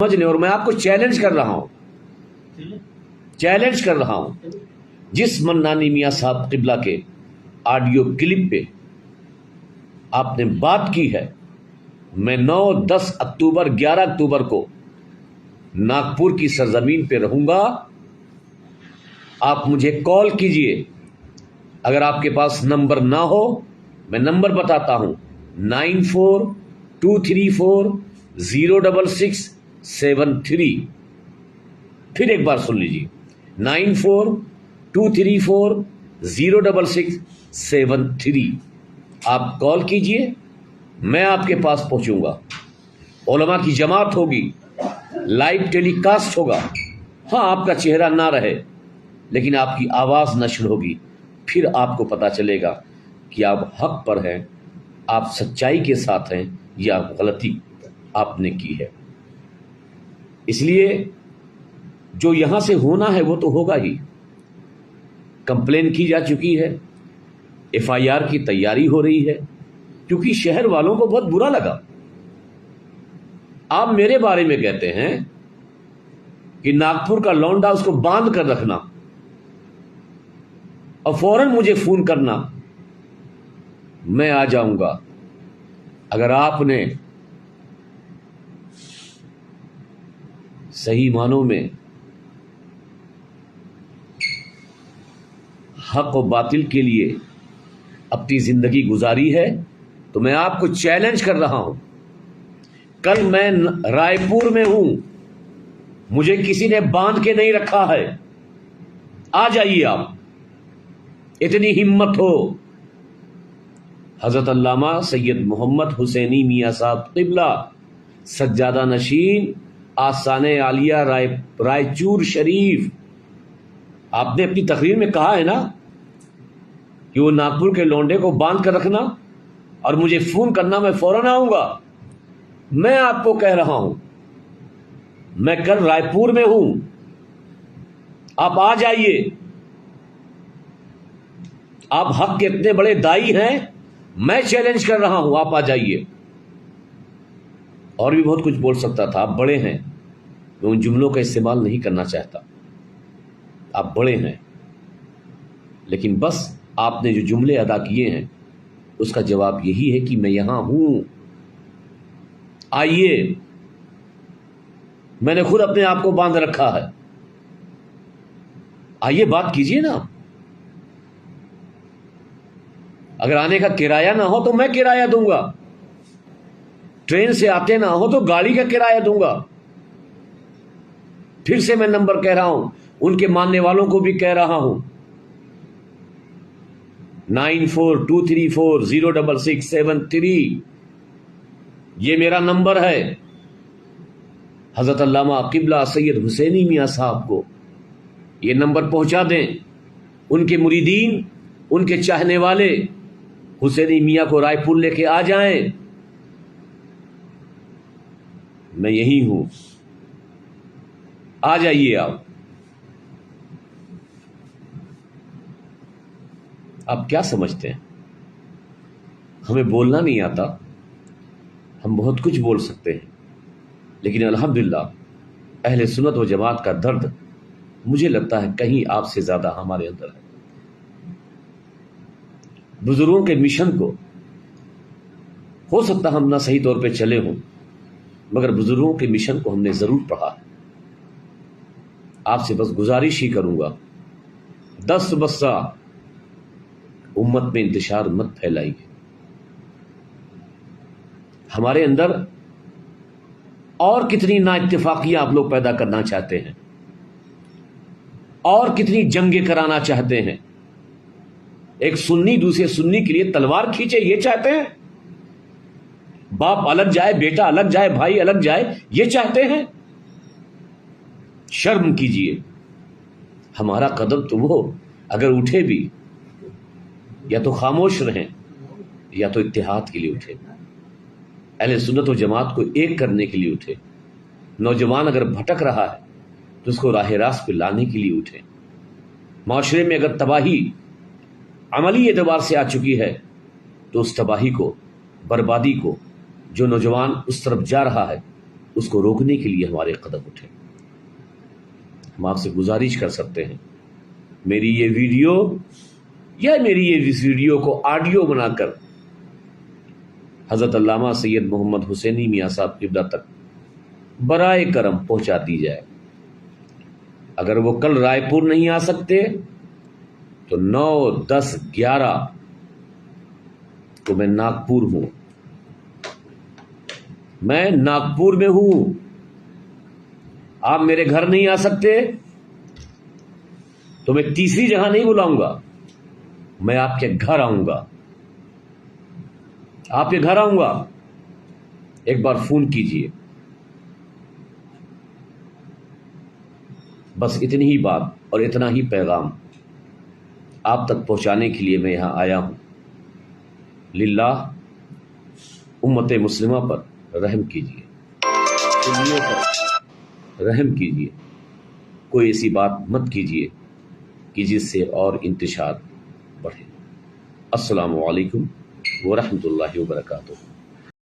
سمجھ لیں، اور میں آپ کو چیلنج کر رہا ہوں جس منانی میاں صاحب قبلہ کے آڈیو کلپ پہ آپ نے بات کی ہے، میں 9، 10 اکتوبر، 11 اکتوبر کو ناگپور کی سرزمین پہ رہوں گا. آپ مجھے کال کیجئے. اگر آپ کے پاس نمبر نہ ہو، میں نمبر بتاتا ہوں، 9423406673. پھر ایک بار سن لیجیے، 9423406673. آپ کال کیجئے، میں آپ کے پاس پہنچوں گا. علماء کی جماعت ہوگی، لائیو ٹیلی کاسٹ ہوگا. ہاں، آپ کا چہرہ نہ رہے لیکن آپ کی آواز نشر ہوگی. پھر آپ کو پتا چلے گا کہ آپ حق پر ہیں، آپ سچائی کے ساتھ ہیں یا غلطی آپ نے کی ہے. اس لیے جو یہاں سے ہونا ہے وہ تو ہوگا ہی. کمپلین کی جا چکی ہے، FIR کی تیاری ہو رہی ہے، کیونکہ شہر والوں کو بہت برا لگا. آپ میرے بارے میں کہتے ہیں کہ ناگپور کا لونڈا اس کو باندھ کر رکھنا اور فوراً مجھے فون کرنا، میں آ جاؤں گا. اگر آپ نے صحیح معنوں میں حق و باطل کے لیے اپنی زندگی گزاری ہے تو میں آپ کو چیلنج کر رہا ہوں. کل میں رائے پور میں ہوں، مجھے کسی نے باندھ کے نہیں رکھا ہے. آ جائیے آپ، اتنی ہمت ہو. حضرت علامہ سید محمد حسینی میاں صاحب قبلہ، سجادہ نشین، آستانِ عالیہ رائے چور شریف. آپ نے اپنی تقریر میں کہا ہے نا کہ وہ ناگپور کے لونڈے کو باندھ کر رکھنا اور مجھے فون کرنا، میں فوراً آؤں گا. میں آپ کو کہہ رہا ہوں، میں کل رائے پور میں ہوں، آپ آ جائیے. آپ حق کے اتنے بڑے دائی ہیں، میں چیلنج کر رہا ہوں، آپ آ جائیے. اور بھی بہت کچھ بول سکتا تھا، آپ بڑے ہیں، میں ان جملوں کا استعمال نہیں کرنا چاہتا. آپ بڑے ہیں، لیکن بس آپ نے جو جملے ادا کیے ہیں اس کا جواب یہی ہے کہ میں یہاں ہوں، آئیے. میں نے خود اپنے آپ کو باندھ رکھا ہے، آئیے بات کیجئے نا. اگر آنے کا کرایہ نہ ہو تو میں کرایہ دوں گا، ٹرین سے آتے نہ ہو تو گاڑی کا کرایہ دوں گا. پھر سے میں نمبر کہہ رہا ہوں، ان کے ماننے والوں کو بھی کہہ رہا ہوں، 9423406673. یہ میرا نمبر ہے. حضرت علامہ قبلہ سید حسینی میاں صاحب کو یہ نمبر پہنچا دیں. ان کے مریدین، ان کے چاہنے والے حسینی میاں کو رائے پور لے کے آ جائیں. میں یہی ہوں، آ جائیے آپ. آپ کیا سمجھتے ہیں ہمیں بولنا نہیں آتا؟ ہم بہت کچھ بول سکتے ہیں، لیکن الحمدللہ اہل سنت و جماعت کا درد مجھے لگتا ہے کہیں آپ سے زیادہ ہمارے اندر ہے. بزرگوں کے مشن کو ہو سکتا ہم نہ صحیح طور پہ چلے ہوں، مگر بزرگوں کے مشن کو ہم نے ضرور پڑھا ہے. آپ سے بس گزارش ہی کروں گا، دست بستہ امت میں انتشار مت پھیلائیے. ہمارے اندر اور کتنی نا اتفاقیاں آپ لوگ پیدا کرنا چاہتے ہیں، اور کتنی جنگیں کرانا چاہتے ہیں. ایک سنی دوسرے سنی کے لیے تلوار کھینچے، یہ چاہتے ہیں؟ باپ الگ جائے، بیٹا الگ جائے، بھائی الگ جائے، یہ چاہتے ہیں؟ شرم کیجئے. ہمارا قدم تو وہ اگر اٹھے بھی یا تو خاموش رہیں یا تو اتحاد کے لیے اٹھے، اہل سنت و جماعت کو ایک کرنے کے لیے اٹھے. نوجوان اگر بھٹک رہا ہے تو اس کو راہ راست پہ لانے کے لیے اٹھے. معاشرے میں اگر تباہی عملی اعتبار سے آ چکی ہے تو اس تباہی کو، بربادی کو جو نوجوان اس طرف جا رہا ہے اس کو روکنے کے لیے ہمارے قدم اٹھیں۔ ہم آپ سے گزارش کر سکتے ہیں میری یہ ویڈیو یا میری یہ اس ویڈیو کو آڈیو بنا کر حضرت علامہ سید محمد حسینی میاں صاحب قبلہ تک برائے کرم پہنچا دی جائے۔ اگر وہ کل رائے پور نہیں آ سکتے تو 9، 10، 11 تو میں ناگپور ہوں، میں ناگپور میں ہوں۔ آپ میرے گھر نہیں آ سکتے تو میں تیسری جگہ نہیں بلاؤں گا، میں آپ کے گھر آؤں گا، آپ کے گھر آؤں گا۔ ایک بار فون کیجئے۔ بس اتنی ہی بات اور اتنا ہی پیغام آپ تک پہنچانے کے لیے میں یہاں آیا ہوں۔ للہ امت مسلمہ پر رحم کیجئے، سنیوں پر رحم کیجئے، کوئی ایسی بات مت کیجئے کہ جس سے اور انتشار بڑھے۔ السلام علیکم ورحمۃ اللہ وبرکاتہ۔